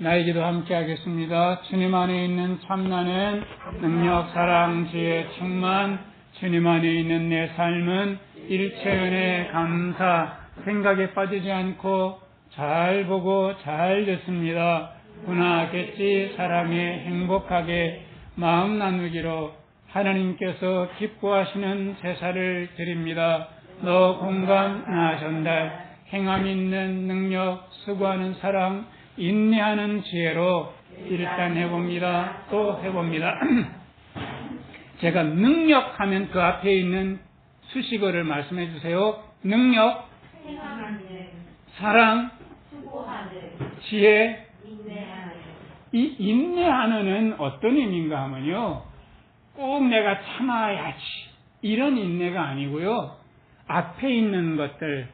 나에게도 함께 하겠습니다. 주님 안에 있는 참나는 능력, 사랑, 지혜, 충만. 주님 안에 있는 내 삶은 일체 은혜, 감사, 생각에 빠지지 않고 잘 보고 잘 듣습니다. 분하겠지 사랑에 행복하게 마음 나누기로 하나님께서 기뻐하시는 제사를 드립니다. 너 공감, 나 전달, 행함 있는 능력, 수고하는 사랑, 인내하는 지혜로 일단 해봅니다. 또 해봅니다. 제가 능력하면 그 앞에 있는 수식어를 말씀해 주세요. 능력, 사랑, 지혜. 이 인내하는은 어떤 의미인가 하면요, 꼭 내가 참아야지 이런 인내가 아니고요, 앞에 있는 것들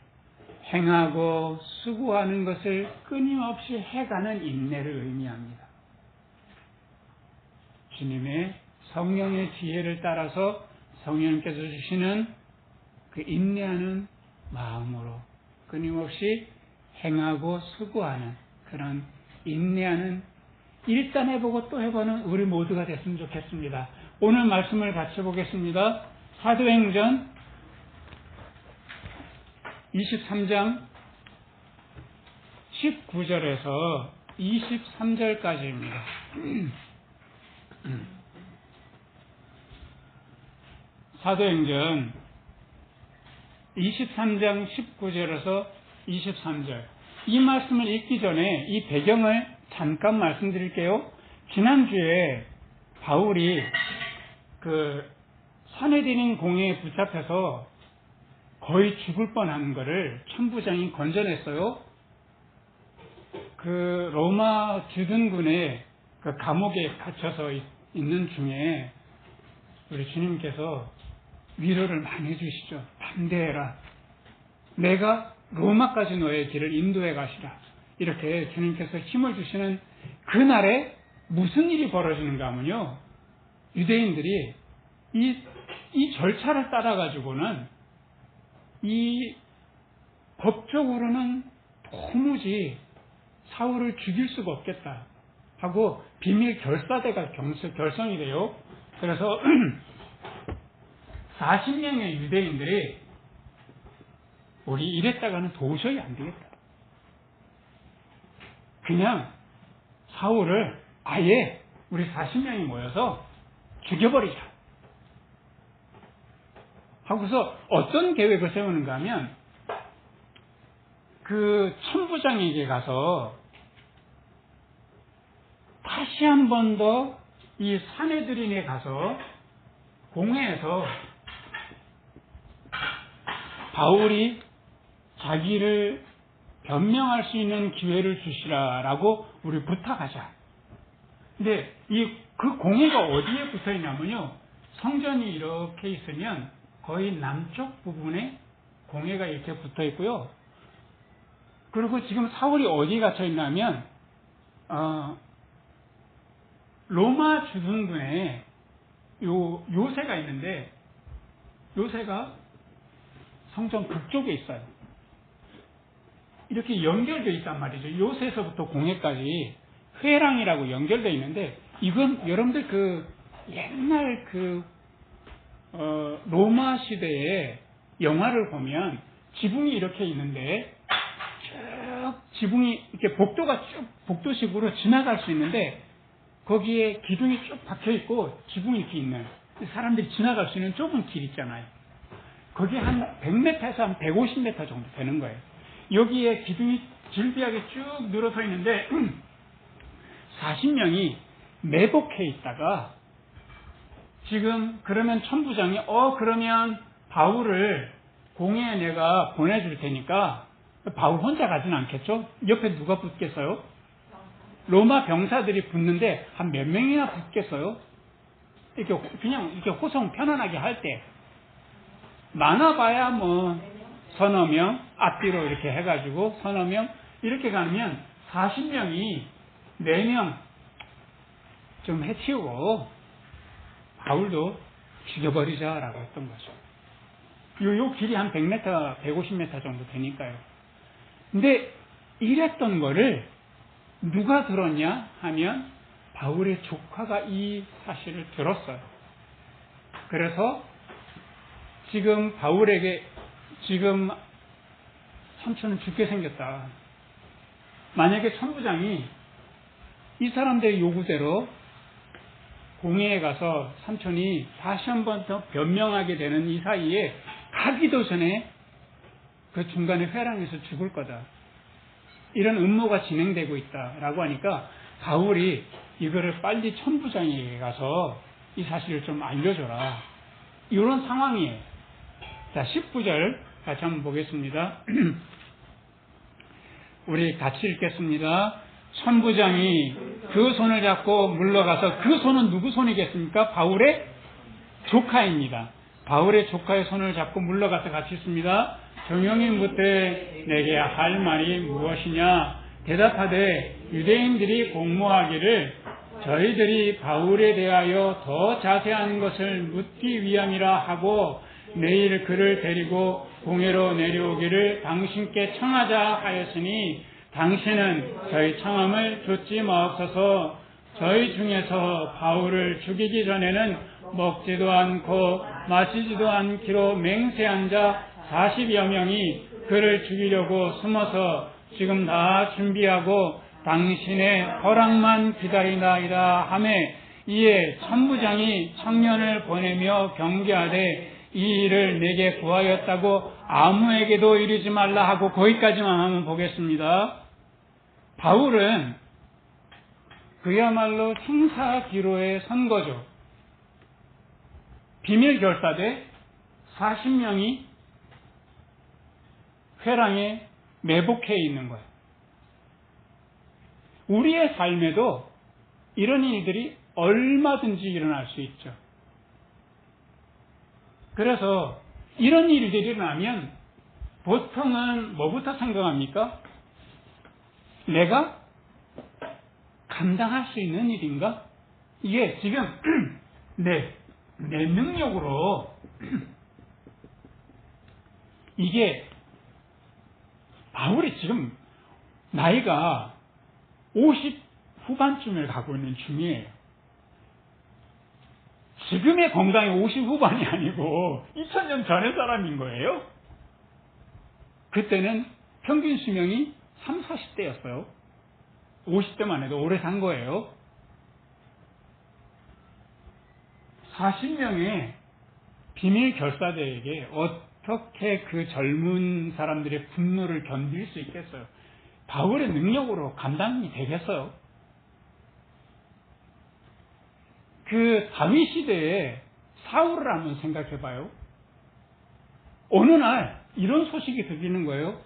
행하고 수고하는 것을 끊임없이 해가는 인내를 의미합니다. 주님의 성령의 지혜를 따라서 성령님께서 주시는 그 인내하는 마음으로 끊임없이 행하고 수고하는 그런 인내하는, 일단 해보고 또 해보는 우리 모두가 됐으면 좋겠습니다. 오늘 말씀을 같이 보겠습니다. 사도행전 23장 19절에서 23절까지입니다. 사도행전 23장 19절에서 23절. 이 말씀을 읽기 전에 이 배경을 잠깐 말씀드릴게요. 지난주에 바울이 그 사내들인 공회에 붙잡혀서 거의 죽을 뻔한 거를 천부장이 건져냈어요. 그 로마 주둔군의 그 감옥에 갇혀서 있는 중에 우리 주님께서 위로를 많이 해주시죠. 담대해라. 내가 로마까지 너의 길을 인도해 가시라. 이렇게 주님께서 힘을 주시는 그날에 무슨 일이 벌어지는가 하면요, 유대인들이 이 절차를 따라가지고는 이 법적으로는 도무지 사울을 죽일 수가 없겠다 하고 비밀 결사대가 결성이 돼요. 그래서 40명의 유대인들이 우리 이랬다가는 도저히 안 되겠다. 그냥 사울을 아예 우리 40명이 모여서 죽여버리자 하고서 어떤 계획을 세우는가 하면, 그 천부장에게 가서 다시 한 번 더 이 사내들인에 가서 공회에서 바울이 자기를 변명할 수 있는 기회를 주시라라고 우리 부탁하자. 근데 그 공회가 어디에 붙어 있냐면요, 성전이 이렇게 있으면 거의 남쪽 부분에 공회가 이렇게 붙어 있고요. 그리고 지금 사울이 어디 갇혀 있냐면 로마 주둔군에 요새가 있는데, 요새가 성전 북쪽에 있어요. 이렇게 연결되어 있단 말이죠. 요새에서부터 공회까지 회랑이라고 연결되어 있는데, 이건 여러분들 그 옛날 로마 시대의 영화를 보면 지붕이 이렇게 있는데 쭉 지붕이 이렇게 복도식으로 지나갈 수 있는데, 거기에 기둥이 쭉 박혀 있고 지붕이 이렇게 있는, 사람들이 지나갈 수 있는 좁은 길 있잖아요. 거기 한 100m에서 한 150m 정도 되는 거예요. 여기에 기둥이 질비하게 쭉 늘어서 있는데 40명이 매복해 있다가, 지금 그러면 천부장이 그러면 바울을 공회에 내가 보내줄 테니까, 바울 혼자 가지는 않겠죠? 옆에 누가 붙겠어요? 로마 병사들이 붙는데 한 몇 명이나 붙겠어요? 이렇게 그냥 이렇게 호송 편안하게 할 때 많아봐야 뭐 서너 명, 앞뒤로 이렇게 해가지고 서너 명 이렇게 가면 40명이 4명 좀 해치우고 바울도 죽여버리자라고 했던 거죠. 요 길이 한 100m, 150m 정도 되니까요. 근데 이랬던 거를 누가 들었냐 하면 바울의 조카가 이 사실을 들었어요. 그래서 지금 바울에게 지금 삼촌은 죽게 생겼다. 만약에 천부장이 이 사람들의 요구대로 공회에 가서 삼촌이 다시 한 번 더 변명하게 되는 이 사이에 가기도 전에 그 중간에 회랑에서 죽을 거다. 이런 음모가 진행되고 있다라고 하니까 바울이 이거를 빨리 천부장에게 가서 이 사실을 좀 알려줘라. 이런 상황이에요. 자, 19절 같이 한번 보겠습니다. 우리 같이 읽겠습니다. 천부장이 그 손을 잡고 물러가서, 그 손은 누구 손이겠습니까? 바울의 조카입니다. 바울의 조카의 손을 잡고 물러가서 같이 있습니다. 정형이 묻되 내게 할 말이 무엇이냐? 대답하되 유대인들이 공모하기를 저희들이 바울에 대하여 더 자세한 것을 묻기 위함이라 하고 내일 그를 데리고 공회로 내려오기를 당신께 청하자 하였으니 당신은 저희 청함을 듣지 마옵소서. 저희 중에서 바울을 죽이기 전에는 먹지도 않고 마시지도 않기로 맹세한 자 40여 명이 그를 죽이려고 숨어서 지금 다 준비하고 당신의 허락만 기다리나이다 하매 이에 천부장이 청년을 보내며 경계하되 이 일을 내게 구하였다고 아무에게도 이르지 말라 하고 거기까지만 한번 보겠습니다. 바울은 그야말로 생사기로의 선거죠. 비밀 결사대 40명이 회랑에 매복해 있는 거예요. 우리의 삶에도 이런 일들이 얼마든지 일어날 수 있죠. 그래서 이런 일들이 일어나면 보통은 뭐부터 생각합니까? 내가 감당할 수 있는 일인가? 이게 지금 내 능력으로 이게 바울이 지금 나이가 50 후반쯤을 가고 있는 중이에요. 지금의 건강이 50 후반이 아니고 2000년 전의 사람인 거예요. 그때는 평균 수명이 30, 40대였어요. 50대만 해도 오래 산 거예요. 40명의 비밀 결사대에게 어떻게 그 젊은 사람들의 분노를 견딜 수 있겠어요? 바울의 능력으로 감당이 되겠어요? 그 다윗 시대에 사울을 한번 생각해 봐요. 어느 날 이런 소식이 들리는 거예요.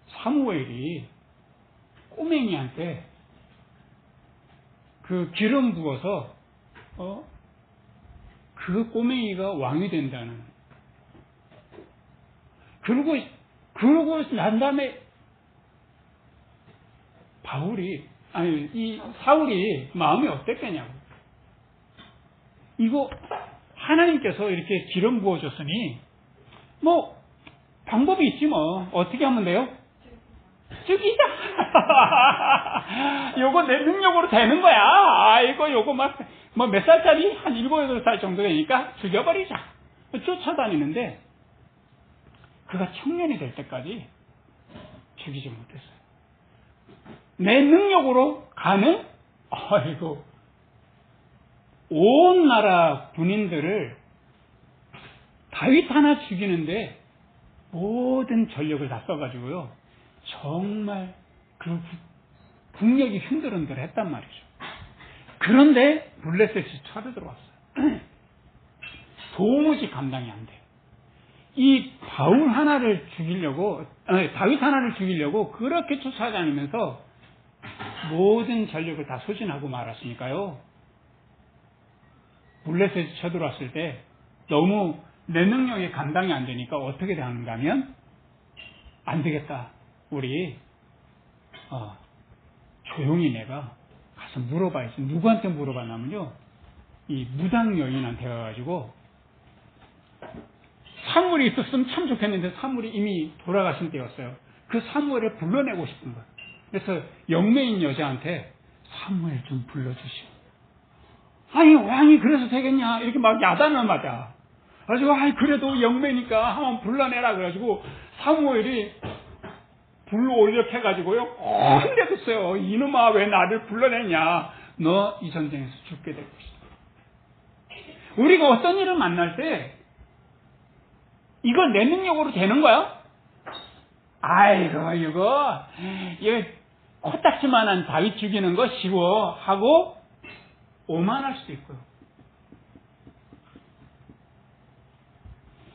사무엘이 꼬맹이한테 그 기름 부어서 그 꼬맹이가 왕이 된다는. 그러고 난 다음에 이 사울이 마음이 어땠겠냐고. 이거 하나님께서 이렇게 기름 부어줬으니 뭐 방법이 있지 뭐. 어떻게 하면 돼요? 죽이자. 요거 내 능력으로 되는 거야. 요거 뭐 몇 살짜리? 한 7, 8살 정도 되니까 죽여버리자. 쫓아다니는데 그가 청년이 될 때까지 죽이지 못했어요. 내 능력으로 가는? 온 나라 군인들을 다윗 하나 죽이는데 모든 전력을 다 써가지고요. 정말 그 국력이 흔들흔들 했단 말이죠. 그런데 블레셋이 쳐들어왔어요. 도무지 감당이 안 돼요. 이 다윗 하나를 죽이려고 그렇게 쫓아다니면서 모든 전력을 다 소진하고 말았으니까요. 블레셋이 쳐들어왔을 때 너무 내 능력이 감당이 안 되니까 어떻게 되는가 하면 안 되겠다. 우리 조용히 내가 가서 물어봐야지. 누구한테 물어봤냐면요. 이 무당 여인한테 가가지고 사무엘이 있었으면 참 좋겠는데 사무엘이 이미 돌아가신 때였어요. 그 사무엘을 불러내고 싶은 거예요. 그래서 영매인 여자한테 사무엘 좀 불러주시오. 아니 왕이 그래서 되겠냐 이렇게 막 야단을 맞아. 그래가지고 아이 그래도 영매니까 한번 불러내라 그래가지고 사무엘이 불로 올려 패가지고요 혼내줬어요. 이놈아 왜 나를 불러내냐. 너 이 전쟁에서 죽게 될 것이다. 우리가 어떤 일을 만날 때 이거 내 능력으로 되는 거야? 아이고 이거 코딱지만한 다윗 죽이는 거 쉬워 하고 오만할 수도 있고요.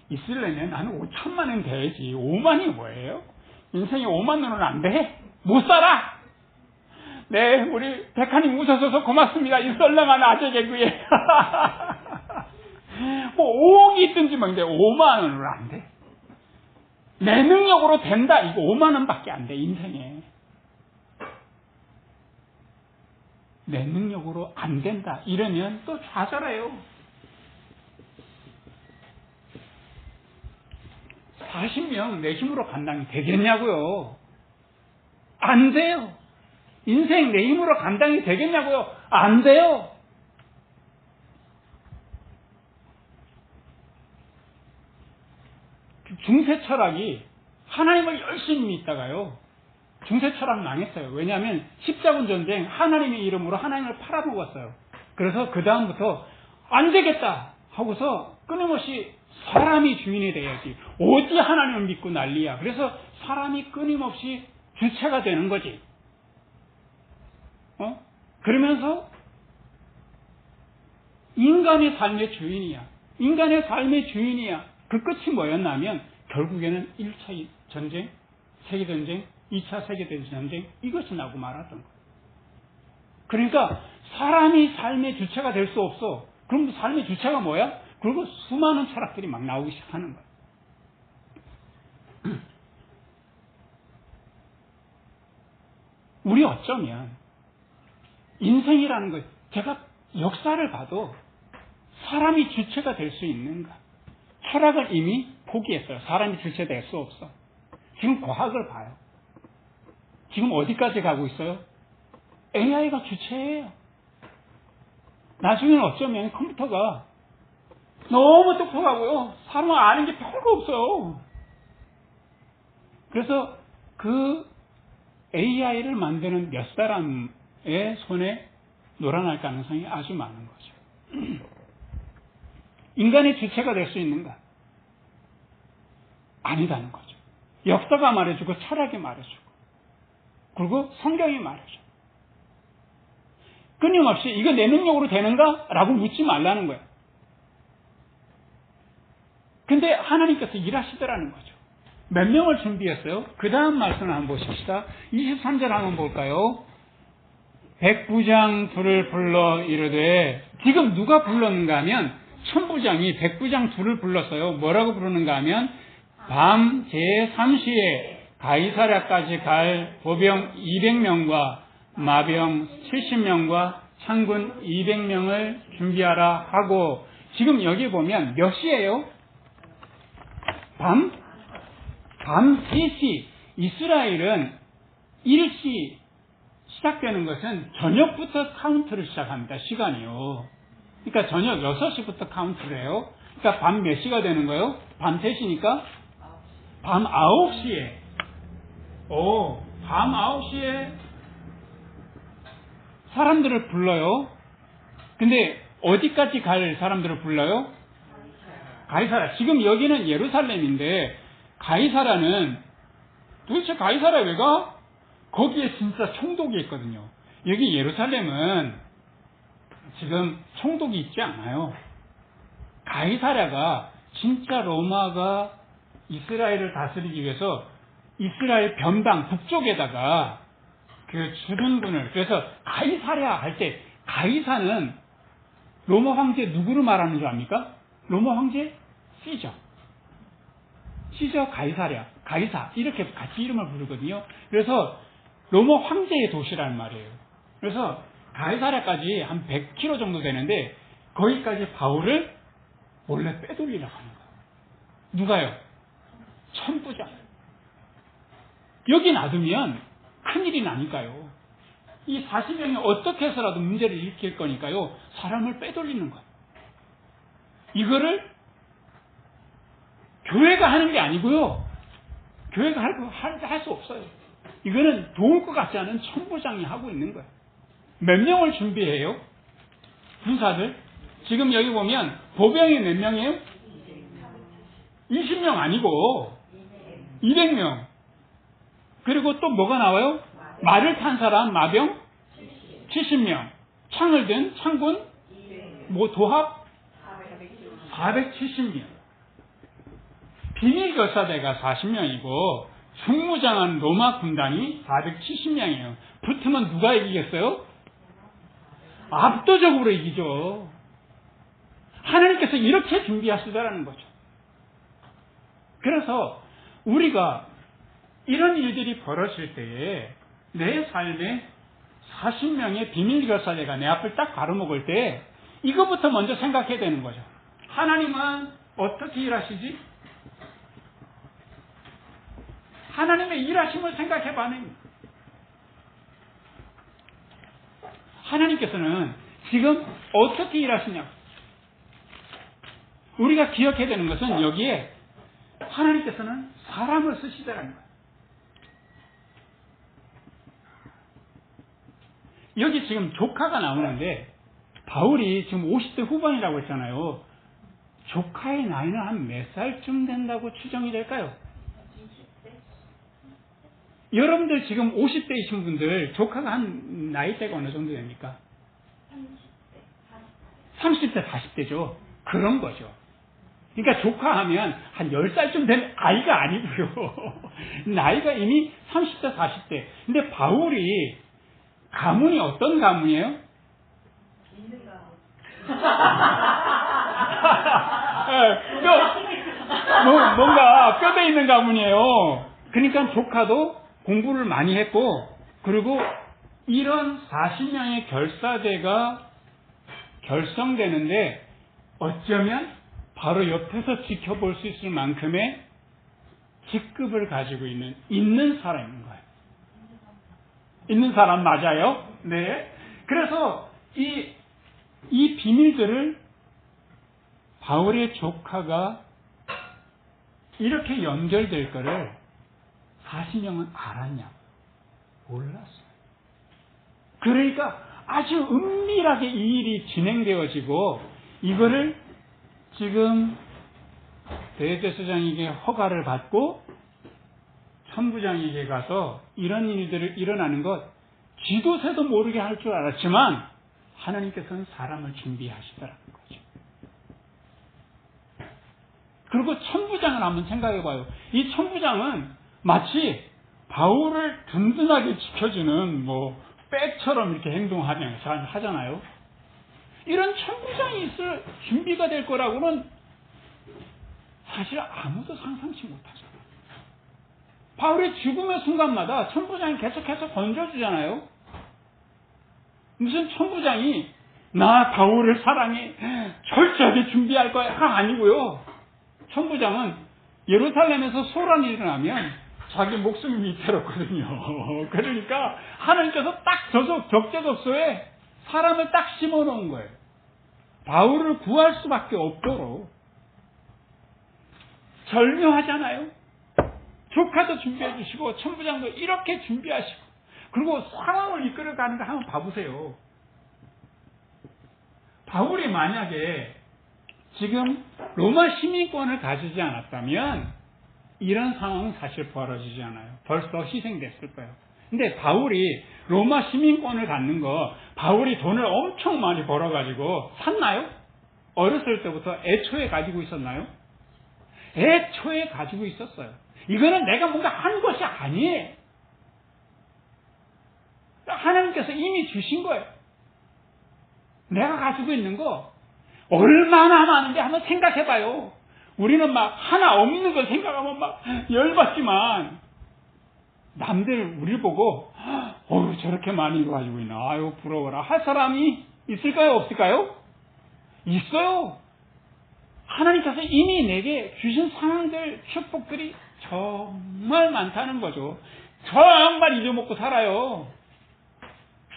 있을래면 나는 5천만 원 돼야지. 5만이 뭐예요? 인생에 5만 원은 안 돼? 못 살아! 네, 우리 백하님 웃어줘서 고맙습니다. 이 썰렁한 아재 개그에. 뭐 5억이 있든지 뭐, 근데 5만 원으로 안 돼. 내 능력으로 된다. 이거 5만 원밖에 안 돼, 인생에. 내 능력으로 안 된다. 이러면 또 좌절해요. 40명 내 힘으로 감당이 되겠냐고요? 안 돼요. 인생 내 힘으로 감당이 되겠냐고요? 안 돼요. 중세 철학이 하나님을 열심히 믿다가요. 중세 철학 망했어요. 왜냐하면 십자군 전쟁 하나님의 이름으로 하나님을 팔아먹었어요. 그래서 그 다음부터 안 되겠다 하고서 끊임없이 사람이 주인이 돼야지. 어디 하나님을 믿고 난리야. 그래서 사람이 끊임없이 주체가 되는 거지. 그러면서 인간의 삶의 주인이야. 인간의 삶의 주인이야. 그 끝이 뭐였냐면 결국에는 1차 전쟁, 세계전쟁, 2차 세계대전쟁 이것이 나고 말았던 거예요. 그러니까 사람이 삶의 주체가 될 수 없어. 그럼 삶의 주체가 뭐야? 그리고 수많은 철학들이 막 나오기 시작하는 거예요. 우리 어쩌면 인생이라는 것, 제가 역사를 봐도 사람이 주체가 될 수 있는가? 철학을 이미 포기했어요. 사람이 주체될 수 없어. 지금 과학을 봐요. 지금 어디까지 가고 있어요? AI가 주체예요. 나중에는 어쩌면 컴퓨터가 너무 똑똑하고요. 사람은 아는 게 별거 없어요. 그래서 그 AI를 만드는 몇 사람의 손에 놀아날 가능성이 아주 많은 거죠. 인간의 주체가 될 수 있는가? 아니다는 거죠. 역사가 말해주고 철학이 말해주고 그리고 성경이 말해줘. 끊임없이 이거 내 능력으로 되는가? 라고 묻지 말라는 거예요. 근데 하나님께서 일하시더라는 거죠. 몇 명을 준비했어요? 그 다음 말씀을 한번 보십시다. 23절 한번 볼까요? 백부장 둘을 불러 이르되, 지금 누가 불렀는가 하면 천부장이 백부장 둘을 불렀어요. 뭐라고 부르는가 하면 밤 제3시에 가이사랴까지 갈 보병 200명과 마병 70명과 창군 200명을 준비하라 하고, 지금 여기 보면 몇 시예요? 밤 3시. 이스라엘은 일시 시작되는 것은 저녁부터 카운트를 시작합니다. 시간이요. 그러니까 저녁 6시부터 카운트를 해요. 그러니까 밤 몇 시가 되는 거예요? 밤 3시니까 밤 9시에. 밤 9시에 사람들을 불러요. 근데 어디까지 갈 사람들을 불러요? 가이사랴. 지금 여기는 예루살렘인데 가이사랴는 도대체 가이사랴 왜 가? 거기에 진짜 총독이 있거든요. 여기 예루살렘은 지금 총독이 있지 않아요. 가이사랴가 진짜 로마가 이스라엘을 다스리기 위해서 이스라엘 변방 북쪽에다가 그 주둔군을, 그래서 가이사랴 할 때 가이사는 로마 황제 누구를 말하는 줄 압니까? 로마 황제 시저. 시저 가이사랴, 가이사 이렇게 같이 이름을 부르거든요. 그래서 로마 황제의 도시라는 말이에요. 그래서 가이사랴까지 한 100km 정도 되는데 거기까지 바울을 몰래 빼돌리려고 하는 거예요. 누가요? 천부장. 여기 놔두면 큰일이 나니까요. 이 40명이 어떻게 해서라도 문제를 일으킬 거니까요. 사람을 빼돌리는 거예요. 이거를 교회가 하는 게 아니고요. 교회가 할 수 없어요. 이거는 도울 것 같지 않은 천부장이 하고 있는 거예요. 몇 명을 준비해요? 군사들. 지금 여기 보면 보병이 몇 명이에요? 20명 아니고 200명. 그리고 또 뭐가 나와요? 말을 탄 사람 마병 70명. 창을 든 창군 도합 470명. 비밀거사대가 40명이고 중무장한 로마 군단이 470명이에요. 붙으면 누가 이기겠어요? 압도적으로 이기죠. 하나님께서 이렇게 준비하시더라는 거죠. 그래서 우리가 이런 일들이 벌어질 때에 내 삶에 40명의 비밀거사대가 내 앞을 딱 가로먹을 때 이것부터 먼저 생각해야 되는 거죠. 하나님은 어떻게 일하시지? 하나님의 일하심을 생각해봐야 합니다. 하나님께서는 지금 어떻게 일하시냐고. 우리가 기억해야 되는 것은 여기에 하나님께서는 사람을 쓰시더라는 거예요. 여기 지금 조카가 나오는데 바울이 지금 50대 후반이라고 했잖아요. 조카의 나이는 한 몇 살쯤 된다고 추정이 될까요? 여러분들 지금 50대이신 분들 조카가 한 나이대가 어느 정도 됩니까? 30대, 40대죠. 그런 거죠. 그러니까 조카하면 한 10살쯤 된 아이가 아니고요. 나이가 이미 30대, 40대. 근데 바울이 가문이 어떤 가문이에요? 뭔가 뼈대 있는 가문이에요. 그러니까 조카도 공부를 많이 했고, 그리고 이런 40명의 결사대가 결성되는데 어쩌면 바로 옆에서 지켜볼 수 있을 만큼의 직급을 가지고 있는 사람인 거예요. 있는 사람 맞아요? 네. 그래서 이 비밀들을 바울의 조카가 이렇게 연결될 거를 40명은 알았냐? 몰랐어요. 그러니까 아주 은밀하게 이 일이 진행되어지고 이거를 지금 대제사장에게 허가를 받고 천부장에게 가서 이런 일들을 일어나는 것 지도새도 모르게 할 줄 알았지만 하나님께서는 사람을 준비하시더라는 거죠. 그리고 천부장을 한번 생각해 봐요. 이 천부장은 마치 바울을 든든하게 지켜주는 백처럼 이렇게 하잖아요. 이런 천부장이 있을 준비가 될 거라고는 사실 아무도 상상치 못하잖아요. 바울의 죽음의 순간마다 천부장이 계속해서 건져주잖아요. 무슨 천부장이 나 바울을 사랑해 철저하게 준비할 거야가 아니고요. 천부장은 예루살렘에서 소란이 일어나면 자기 목숨이 위태롭거든요. 그러니까 하나님께서 딱 적재적소에 사람을 딱 심어놓은 거예요. 바울을 구할 수밖에 없도록. 절묘하잖아요. 조카도 준비해 주시고 천부장도 이렇게 준비하시고 그리고 상황을 이끌어가는 거 한번 봐보세요. 바울이 만약에 지금 로마 시민권을 가지지 않았다면 이런 상황은 사실 벌어지지 않아요. 벌써 희생됐을 거예요. 근데 바울이 로마 시민권을 갖는 거 바울이 돈을 엄청 많이 벌어가지고 샀나요? 어렸을 때부터 애초에 가지고 있었나요? 애초에 가지고 있었어요. 이거는 내가 뭔가 한 것이 아니에요. 하나님께서 이미 주신 거예요. 내가 가지고 있는 거 얼마나 많은지 한번 생각해봐요. 우리는 막 하나 없는 걸 생각하면 막 열받지만 남들 우리 보고 저렇게 많이 가지고 있나 아유 부러워라 할 사람이 있을까요? 없을까요? 있어요. 하나님께서 이미 내게 주신 상황들 축복들이 정말 많다는 거죠. 정말 잊어먹고 살아요.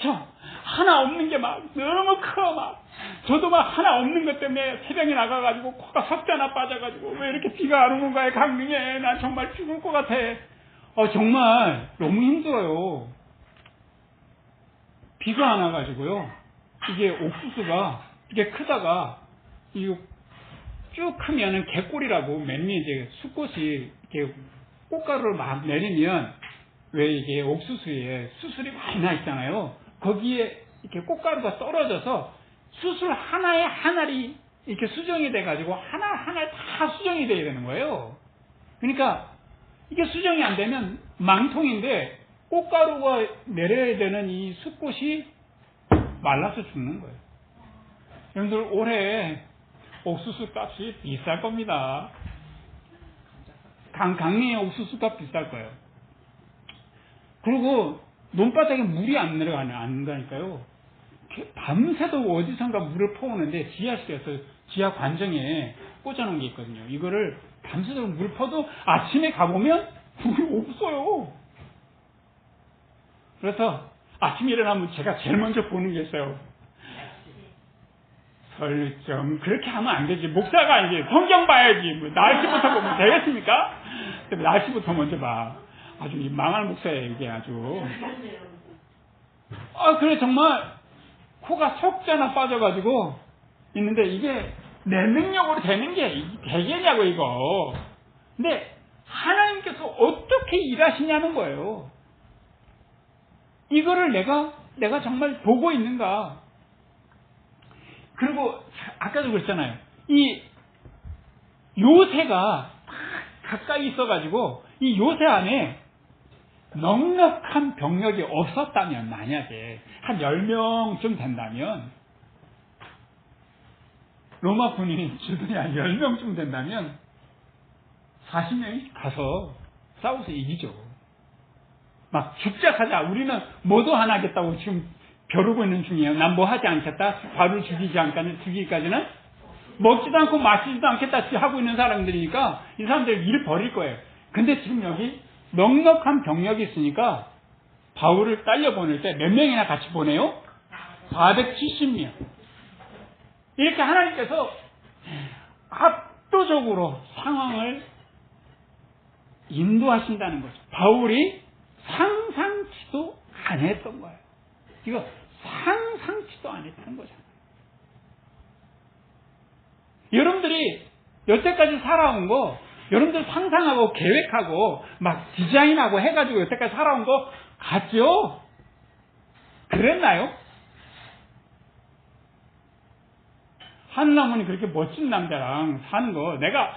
저 하나 없는 게 막 너무 커. 막 저도 막 하나 없는 것 때문에 새벽에 나가가지고 코가 석자나 빠져가지고 왜 이렇게 비가 안 오는 거야 강릉에. 난 정말 죽을 것 같아. 정말 너무 힘들어요. 비가 안 와가지고요. 이게 옥수수가 이게 크다가 이거 쭉 크면은 개꼬리라고 맨 위에 이제 숫꽃이 이렇게 꽃가루를 막 내리면 왜 이게 옥수수에 수술이 많이 나 있잖아요. 거기에 이렇게 꽃가루가 떨어져서 수술 하나에 한 알이 이렇게 수정이 돼가지고 하나하나에 다 수정이 돼야 되는 거예요. 그러니까 이게 수정이 안 되면 망통인데 꽃가루가 내려야 되는 이 숫꽃이 말라서 죽는 거예요. 여러분들 올해 옥수수 값이 비쌀 겁니다. 강릉의 옥수수 값 비쌀 거예요. 그리고 논바닥에 물이 안 내려간다니까요. 밤새도 어디선가 물을 퍼오는데 지하실에서 지하 관정에 꽂아놓은 게 있거든요. 이거를 밤새도록 물 퍼도 아침에 가보면 물이 없어요. 그래서 아침에 일어나면 제가 제일 먼저 보는 게 있어요. 설정 그렇게 하면 안 되지. 목사가 아니지. 성경 봐야지. 뭐 날씨부터 보면 되겠습니까? 날씨부터 먼저 봐. 아주 망할 목사예요 이게 아주. 그래 정말 코가 석자나 빠져가지고 있는데 이게 내 능력으로 되는 게 되겠냐고 이거. 근데 하나님께서 어떻게 일하시냐는 거예요. 이거를 내가 정말 보고 있는가. 그리고 아까도 그랬잖아요. 이 요새가 가까이 있어가지고 이 요새 안에 넉넉한 병력이 없었다면, 만약에 한 10명쯤 된다면, 로마 군인이 주둔이 한 10명쯤 된다면 40명이 가서 싸워서 이기죠. 막 죽자 하자. 우리는 뭐도 안 하겠다고 지금 벼르고 있는 중이에요. 난 뭐 하지 않겠다. 바로 죽이기까지는 먹지도 않고 마시지도 않겠다 하고 있는 사람들이니까 이 사람들 일 버릴 거예요. 근데 지금 여기 넉넉한 병력이 있으니까 바울을 딸려 보낼 때 몇 명이나 같이 보내요? 470명. 이렇게 하나님께서 압도적으로 상황을 인도하신다는 거죠. 바울이 상상치도 안 했던 거예요. 이거 상상치도 안 했다는 거잖아요. 여러분들이 여태까지 살아온 거, 여러분들 상상하고 계획하고 막 디자인하고 해가지고 여태까지 살아온 거 같죠? 그랬나요? 하늘나무니 그렇게 멋진 남자랑 사는 거, 내가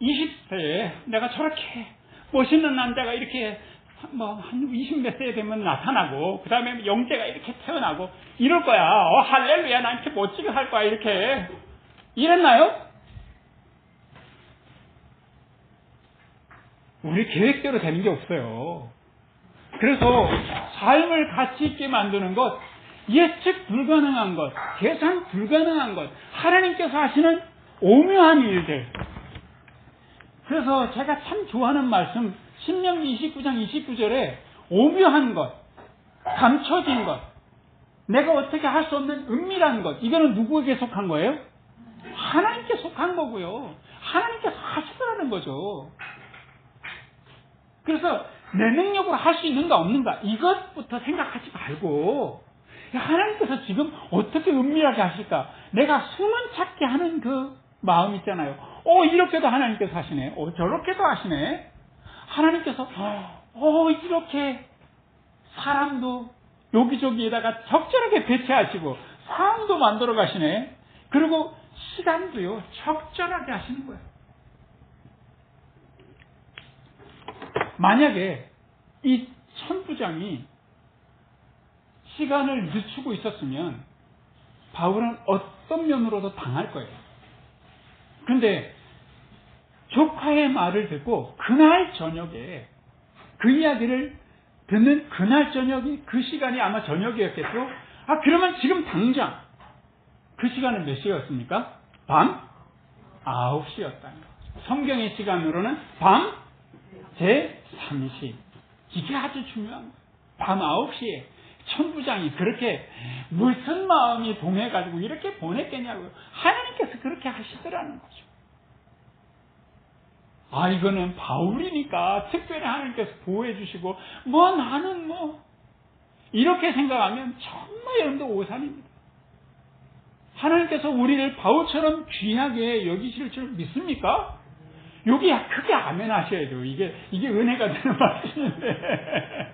20세에 내가 저렇게 멋있는 남자가 이렇게 한 20몇 세 되면 나타나고, 그 다음에 영재가 이렇게 태어나고 이럴 거야. 할렐루야, 나 이렇게 멋지게 살 거야. 이렇게 이랬나요? 우리 계획대로 되는 게 없어요. 그래서 삶을 가치 있게 만드는 것, 예측 불가능한 것, 계산 불가능한 것, 하나님께서 하시는 오묘한 일들. 그래서 제가 참 좋아하는 말씀, 신명기 29장 29절에 오묘한 것, 감춰진 것, 내가 어떻게 할 수 없는 은밀한 것, 이거는 누구에게 속한 거예요? 하나님께 속한 거고요. 하나님께서 하시더라는 거죠. 그래서 내 능력으로 할 수 있는가 없는가, 이것부터 생각하지 말고 하나님께서 지금 어떻게 은밀하게 하실까, 내가 숨은 찾게 하는 그 마음 있잖아요. 이렇게도 하나님께서 하시네. 저렇게도 하시네. 하나님께서 이렇게 사람도 여기저기에다가 적절하게 배치하시고 상황도 만들어 가시네. 그리고 시간도요 적절하게 하시는 거예요. 만약에 이 천부장이 시간을 늦추고 있었으면 바울은 어떤 면으로도 당할 거예요. 그런데 조카의 말을 듣고 그날 저녁에 그 이야기를 듣는 그날 저녁이, 그 시간이 아마 저녁이었겠죠. 그러면 지금 당장 그 시간은 몇 시였습니까? 밤 9시였다는 거죠. 성경의 시간으로는 밤 제 3시. 이게 아주 중요한 거예요. 밤 9시에 천부장이 그렇게 무슨 마음이 동해가지고 이렇게 보냈겠냐고요. 하나님께서 그렇게 하시더라는 거죠. 아, 이거는 바울이니까 특별히 하나님께서 보호해 주시고, 나는 이렇게 생각하면 정말 여러분들 오산입니다. 하나님께서 우리를 바울처럼 귀하게 여기실 줄 믿습니까? 여기 크게 아멘 하셔야죠. 이게 은혜가 되는 말씀인데.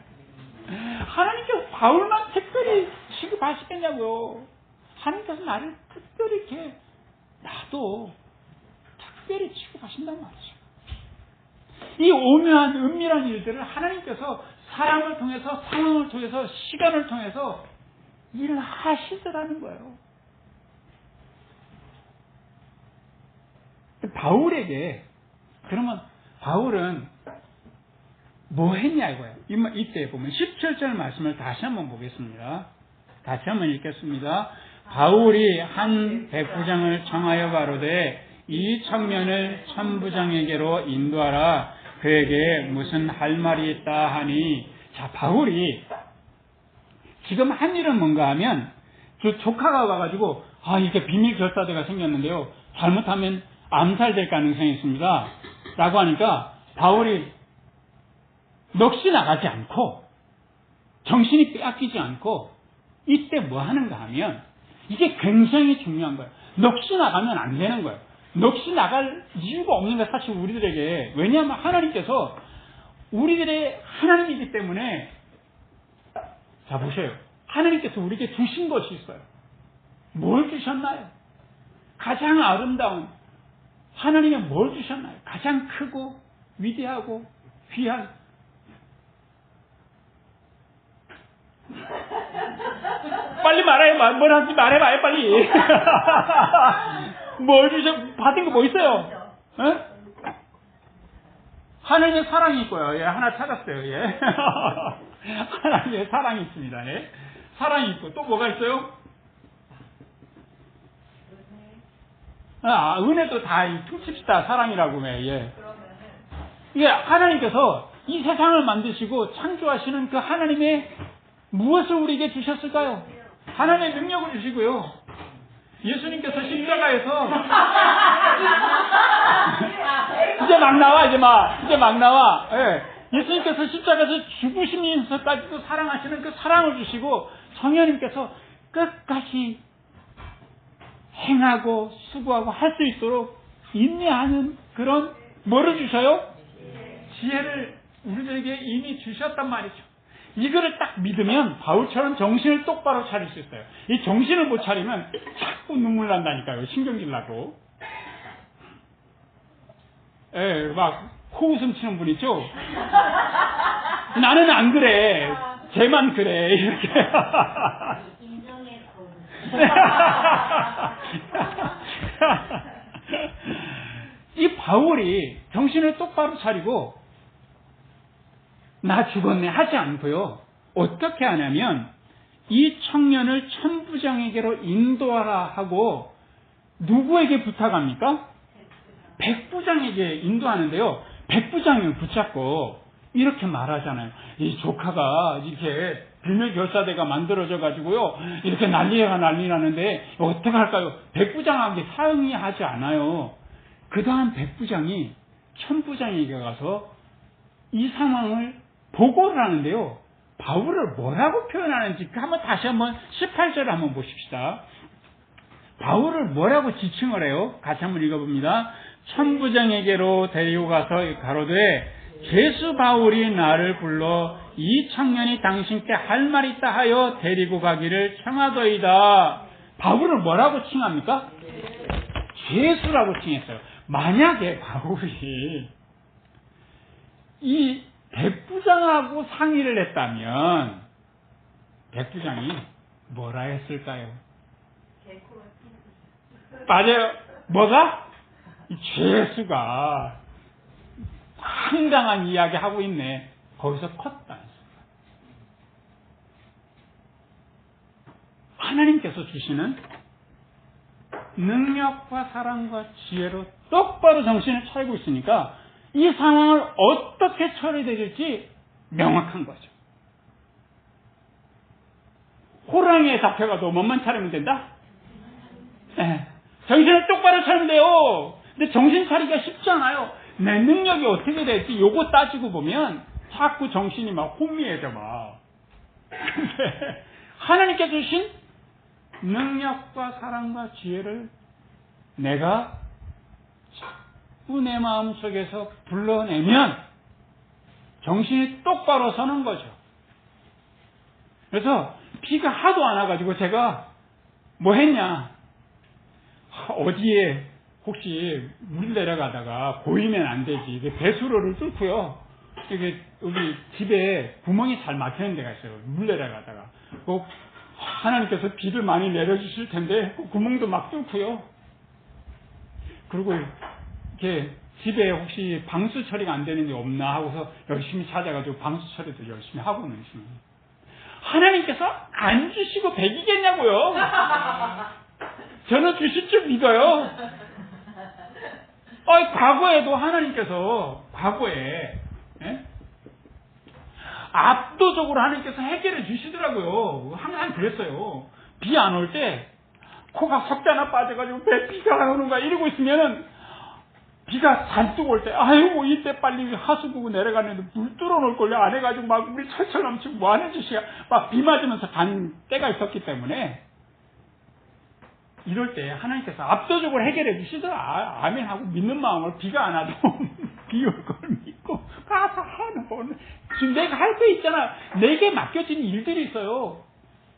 하나님께서 바울만 특별히 취급하시겠냐고요. 하나님께서 나를 특별히 이렇게, 나도 특별히 취급하신단 말이죠. 이 오묘한 은밀한 일들을 하나님께서 사람을 통해서, 상황을 통해서, 시간을 통해서 일을 하시더라는 거예요. 바울에게, 그러면 바울은 뭐 했냐 이거예요. 이때 보면 17절 말씀을 다시 한번 보겠습니다. 다시 한번 읽겠습니다. 바울이 한 백부장을 청하여 가로되 이 청년을 천부장에게로 인도하라. 그에게 무슨 할 말이 있다 하니. 자, 바울이 지금 한 일은 뭔가 하면 그 조카가 와가지고 이렇게 비밀 결사대가 생겼는데요. 잘못하면 암살될 가능성이 있습니다. 라고 하니까 바울이 넋이 나가지 않고 정신이 빼앗기지 않고 이때 뭐 하는가 하면 이게 굉장히 중요한 거예요. 넋이 나가면 안 되는 거예요. 넋이 나갈 이유가 없는 게 사실 우리들에게, 왜냐하면 하나님께서 우리들의 하나님이기 때문에, 자 보세요. 하나님께서 우리에게 주신 것이 있어요. 뭘 주셨나요? 가장 아름다운 하나님이 뭘 주셨나요? 가장 크고 위대하고 귀한, 빨리 말해요. 뭘 하는지 말해봐요 빨리. 뭘 받은 거 뭐 있어요? 에? 하나님의 사랑이 있고요. 예, 하나 찾았어요. 예. 하나님의 사랑이 있습니다. 예. 사랑이 있고 또 뭐가 있어요? 은혜도 다 퉁칩시다. 사랑이라고 해. 예. 이게 하나님께서 이 세상을 만드시고 창조하시는 그 하나님의 무엇을 우리에게 주셨을까요? 하나님의 능력을 주시고요. 예수님께서 십자가에서 이제 막 나와. 예. 예수님께서 십자가에서 죽으시면서까지도 사랑하시는 그 사랑을 주시고 성령님께서 끝까지 행하고 수고하고 할 수 있도록 인내하는 그런 뭐를 주셔요? 지혜를 우리들에게 이미 주셨단 말이죠. 이거를 딱 믿으면 바울처럼 정신을 똑바로 차릴 수 있어요. 이 정신을 못 차리면 자꾸 눈물 난다니까요. 신경질 나고. 예, 막 코웃음 치는 분 있죠? 나는 안 그래. 쟤만 그래. 이렇게. 인정했고. 이 바울이 정신을 똑바로 차리고 나 죽었네 하지 않고요. 어떻게 하냐면 이 청년을 천부장에게로 인도하라 하고 누구에게 부탁합니까? 백부장에게 인도하는데요. 백부장을 붙잡고 이렇게 말하잖아요. 이 조카가 이렇게 비밀 결사대가 만들어져 가지고요. 이렇게 난리가 난리 나는데 어떻게 할까요? 백부장에게 상의하지 않아요. 그 다음 백부장이 천부장에게 가서 이 상황을 보고를 하는데요. 바울을 뭐라고 표현하는지 다시 한번 18절을 한번 보십시다. 바울을 뭐라고 지칭을 해요? 같이 한번 읽어봅니다. 천부장에게로 데리고 가서 가로되 죄수 바울이 나를 불러 이 청년이 당신께 할 말이 있다 하여 데리고 가기를 청하더이다. 바울을 뭐라고 칭합니까? 죄수라고 칭했어요. 만약에 바울이 이 백부장하고 상의를 했다면 백부장이 뭐라 했을까요? 맞아요. 뭐가? 이 죄수가 황당한 이야기 하고 있네. 거기서 컸다. 하나님께서 주시는 능력과 사랑과 지혜로 똑바로 정신을 차리고 있으니까 이 상황을 어떻게 처리해야 될지 명확한 거죠. 호랑이에 잡혀가도 몸만 차리면 된다? 네. 정신을 똑바로 차리면 돼요. 근데 정신 차리기가 쉽지 않아요. 내 능력이 어떻게 될지 요거 따지고 보면 자꾸 정신이 막 혼미해져 막. 근데 하나님께 주신 능력과 사랑과 지혜를 내가 자꾸 내 마음속에서 불러내면 정신이 똑바로 서는 거죠. 그래서 비가 하도 안 와가지고 제가 뭐 했냐, 어디에 혹시 물 내려가다가 보이면 안 되지. 배수로를 뚫고요. 여기 집에 구멍이 잘 막히는 데가 있어요. 물 내려가다가. 하나님께서 비를 많이 내려주실 텐데 그 구멍도 막 뚫고요. 그리고 이렇게 집에 혹시 방수 처리가 안 되는 데 없나 하고서 열심히 찾아가지고 방수 처리도 열심히 하고는 있습니다. 하나님께서 안 주시고 배기겠냐고요. 저는 주실 줄 믿어요. 과거에도 하나님께서 과거에 압도적으로 하나님께서 해결해 주시더라고요. 항상 그랬어요. 비 안 올 때 코가 석자나 빠져가지고 왜 비가 안 오는가 이러고 있으면은 비가 잔뜩 올 때, 아이고 이때 빨리 하수 구고 내려가는데 물 뚫어놓을 걸요 안 해가지고 막 물이 철철 넘치고 뭐 하는 짓이야. 막 비 맞으면서 간 때가 있었기 때문에 이럴 때 하나님께서 압도적으로 해결해 주시더라. 아멘 하고 믿는 마음으로 비가 안 와도 비 올 걸 믿고 가서 하는 거는 지금 내가 할 거 있잖아. 내게 맡겨진 일들이 있어요.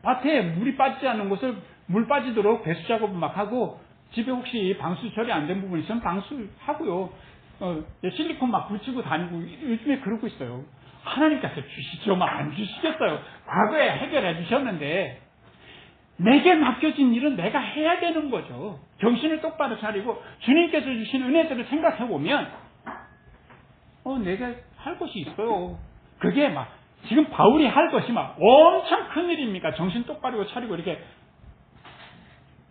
밭에 물이 빠지지 않는 곳을 물 빠지도록 배수 작업을 막 하고, 집에 혹시 방수 처리 안 된 부분이 있으면 방수하고요. 실리콘 막 붙이고 다니고 요즘에 그러고 있어요. 하나님께서 주시죠. 안 주시겠어요. 과거에 해결해 주셨는데 내게 맡겨진 일은 내가 해야 되는 거죠. 정신을 똑바로 차리고 주님께서 주신 은혜들을 생각해 보면 내가 할 것이 있어요. 그게 막 지금 바울이 할 것이 막 엄청 큰 일입니까? 정신 똑바로 차리고 이렇게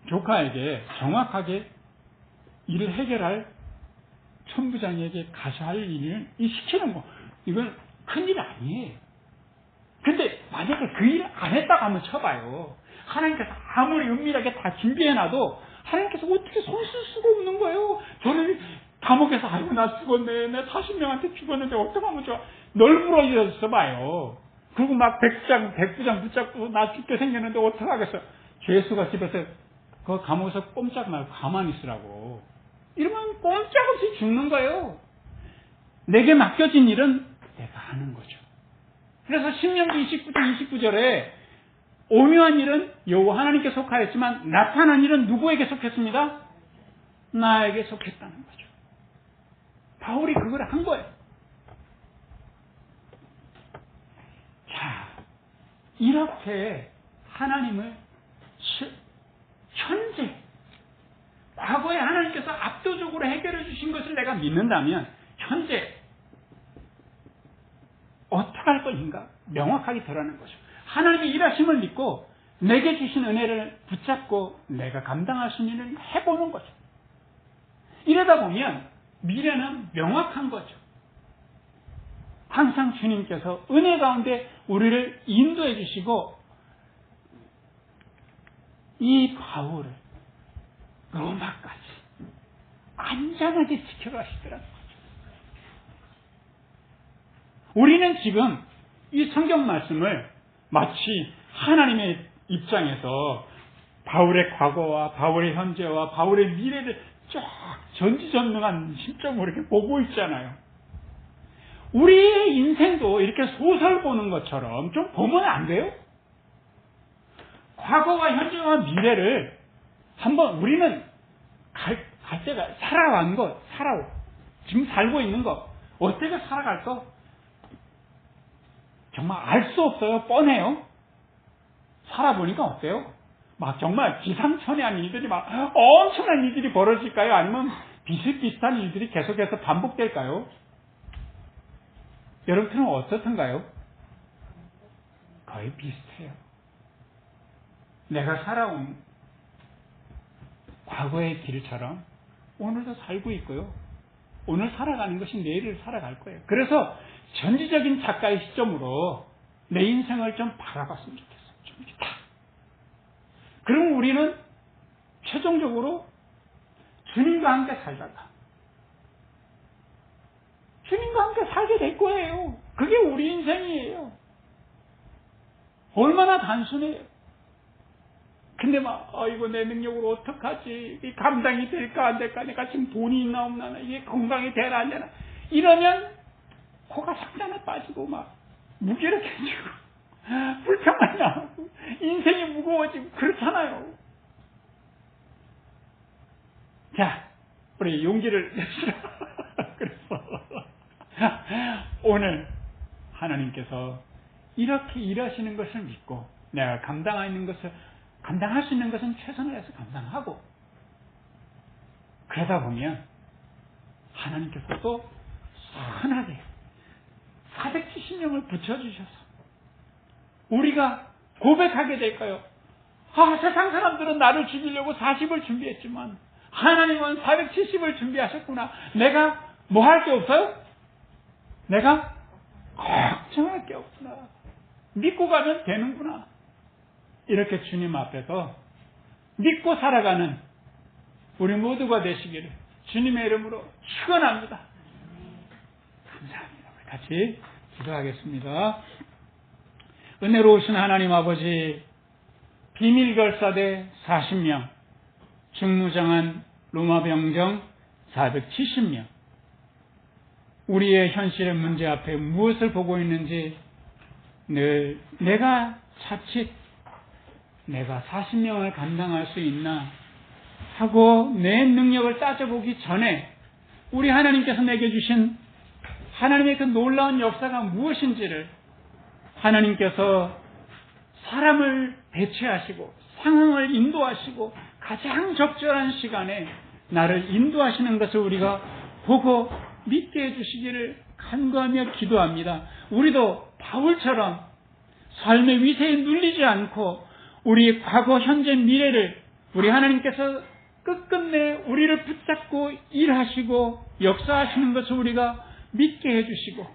조카에게 정확하게 일을 해결할 천부장에게 가서 할 일을 시키는 거, 이건 큰일 아니에요. 근데 만약에 그 일을 안 했다고 한번 쳐봐요. 하나님께서 아무리 은밀하게 다 준비해놔도 하나님께서 어떻게 손 쓸 수가 없는 거예요. 저는 감옥에서 아이고 나 죽었네, 내 40명한테 죽었는데 어떡하면 좋아, 널브러져서 봐요. 그리고 막 백부장 붙잡고 나 죽게 생겼는데 어떡하겠어. 죄수가 집에서 그 감옥에서 꼼짝 말고 가만히 있으라고 이러면 꼼짝없이 죽는 거예요. 내게 맡겨진 일은 내가 하는 거죠. 그래서 신명기 29절에 오묘한 일은 여호와 하나님께 속하였지만 나타난 일은 누구에게 속했습니다? 나에게 속했다는 거죠. 바울이 그걸 한 거예요. 자, 이렇게 하나님을 현재 과거에 하나님께서 압도적으로 해결해 주신 것을 내가 믿는다면 현재 어떻게 할 것인가 명확하게 드러나는 거죠. 하나님의 일하심을 믿고 내게 주신 은혜를 붙잡고 내가 감당할 수 있는 일을 해보는 거죠. 이러다 보면 미래는 명확한 거죠. 항상 주님께서 은혜 가운데 우리를 인도해 주시고 이 바울을 로마까지 안전하게 지켜가시더라고요. 우리는 지금 이 성경 말씀을 마치 하나님의 입장에서 바울의 과거와 바울의 현재와 바울의 미래를 쫙 전지전능한 시점으로 이렇게 보고 있잖아요. 우리의 인생도 이렇게 소설 보는 것처럼 좀 보면 안 돼요? 과거와 현재와 미래를 한번 우리는 갈 때가 살아간 것, 지금 살고 있는 것, 어떻게 살아갈 거? 정말 알 수 없어요. 뻔해요. 살아보니까 어때요? 막 정말 기상천외한 일들이 막 엄청난 일들이 벌어질까요? 아니면 비슷비슷한 일들이 계속해서 반복될까요? 여러분들은 어떻던가요? 거의 비슷해요. 내가 살아온 과거의 길처럼 오늘도 살고 있고요. 오늘 살아가는 것이 내일을 살아갈 거예요. 그래서 전지적인 작가의 시점으로 내 인생을 좀 바라봤으면 좋겠어요. 좀 이렇게 딱. 그럼 우리는 최종적으로 주님과 함께 살다가 주님과 함께 살게 될 거예요. 그게 우리 인생이에요. 얼마나 단순해요. 근데 이거 내 능력으로 어떡하지? 이 감당이 될까 안 될까? 내가 지금 돈이 있나 없나? 이게 건강이 되나 안 되나? 이러면 코가 상단에 빠지고 무기력해지고 불평만 나고 인생이 무거워지고 그렇잖아요. 자, 우리 용기를 냅시다. 그래서 오늘 하나님께서 이렇게 일하시는 것을 믿고 내가 감당할 수 있는 것은 최선을 다해서 감당하고 그러다 보면 하나님께서 또 선하게 470명을 붙여주셔서 우리가 고백하게 될까요? 세상 사람들은 나를 죽이려고 40을 준비했지만 하나님은 470을 준비하셨구나. 내가 뭐 할 게 없어요? 내가 걱정할 게 없구나. 믿고 가면 되는구나. 이렇게 주님 앞에서 믿고 살아가는 우리 모두가 되시기를 주님의 이름으로 축원합니다. 감사합니다. 같이 기도하겠습니다. 은혜로우신 하나님 아버지, 비밀결사대 40명, 중무장한 로마병정 470명, 우리의 현실의 문제 앞에 무엇을 보고 있는지 늘 내가 자칫 내가 40명을 감당할 수 있나 하고 내 능력을 따져보기 전에 우리 하나님께서 내게 주신 하나님의 그 놀라운 역사가 무엇인지를 하나님께서 사람을 배치하시고 상황을 인도하시고 가장 적절한 시간에 나를 인도하시는 것을 우리가 보고 믿게 해주시기를 간구하며 기도합니다. 우리도 바울처럼 삶의 위세에 눌리지 않고 우리 과거, 현재, 미래를 우리 하나님께서 끝끝내 우리를 붙잡고 일하시고 역사하시는 것을 우리가 믿게 해주시고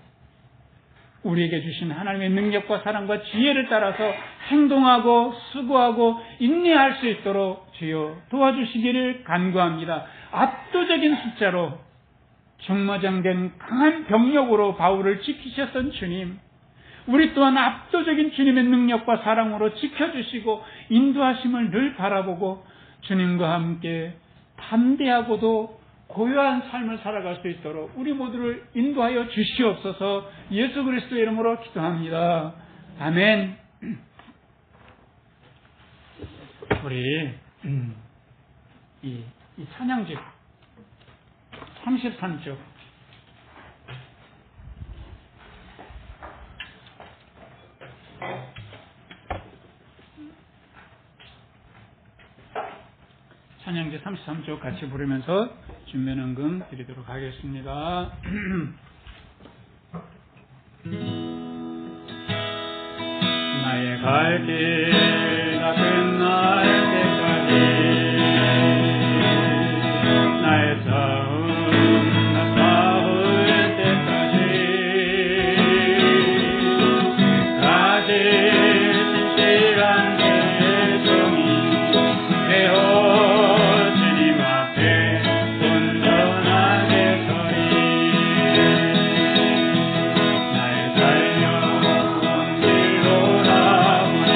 우리에게 주신 하나님의 능력과 사랑과 지혜를 따라서 행동하고 수고하고 인내할 수 있도록 주여 도와주시기를 간구합니다. 압도적인 숫자로 정마장된 강한 병력으로 바울을 지키셨던 주님, 우리 또한 압도적인 주님의 능력과 사랑으로 지켜주시고 인도하심을 늘 바라보고 주님과 함께 담대하고도 고요한 삶을 살아갈 수 있도록 우리 모두를 인도하여 주시옵소서. 예수 그리스도의 이름으로 기도합니다. 아멘. 우리 이 찬양집 33쪽 찬양지 33쪽 같이 부르면서 준비연금 드리도록 하겠습니다. 나의 갈 길 다 끝날 때까지 나의 싸움 다 싸울 때까지 끝까지 진실한 내 정이 되어 주님 앞에 온전하게 서리 나의 삶 길로 나오니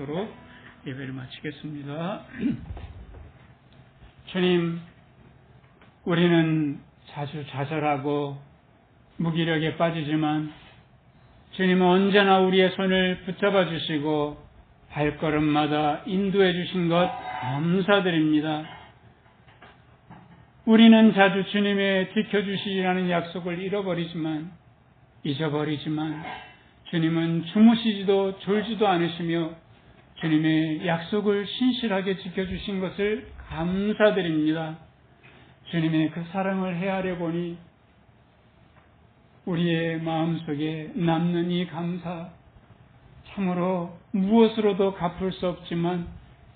받도록 예배를 마치겠습니다. 주님, 우리는 자주 좌절하고 무기력에 빠지지만 주님은 언제나 우리의 손을 붙잡아 주시고 발걸음마다 인도해 주신 것 감사드립니다. 우리는 자주 주님의 지켜주시라는 약속을 잊어버리지만 주님은 주무시지도 졸지도 않으시며 주님의 약속을 신실하게 지켜주신 것을 감사드립니다. 주님의 그 사랑을 헤아려 보니 우리의 마음속에 남는 이 감사, 참으로 무엇으로도 갚을 수 없지만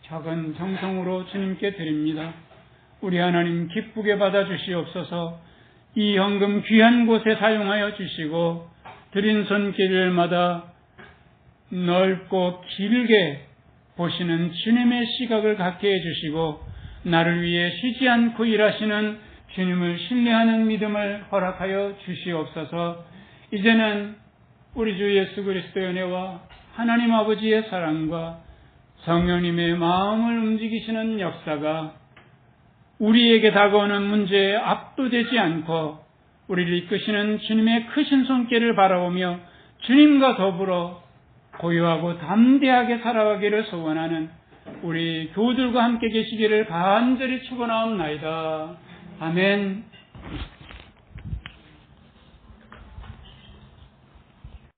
작은 정성으로 주님께 드립니다. 우리 하나님 기쁘게 받아주시옵소서. 이 헌금 귀한 곳에 사용하여 주시고 드린 손길마다 넓고 길게 보시는 주님의 시각을 갖게 해주시고 나를 위해 쉬지 않고 일하시는 주님을 신뢰하는 믿음을 허락하여 주시옵소서. 이제는 우리 주 예수 그리스도의 은혜와 하나님 아버지의 사랑과 성령님의 마음을 움직이시는 역사가 우리에게 다가오는 문제에 압도되지 않고 우리를 이끄시는 주님의 크신 손길을 바라보며 주님과 더불어 고요하고 담대하게 살아가기를 소원하는 우리 교우들과 함께 계시기를 간절히 축원하옵나이다. 아멘.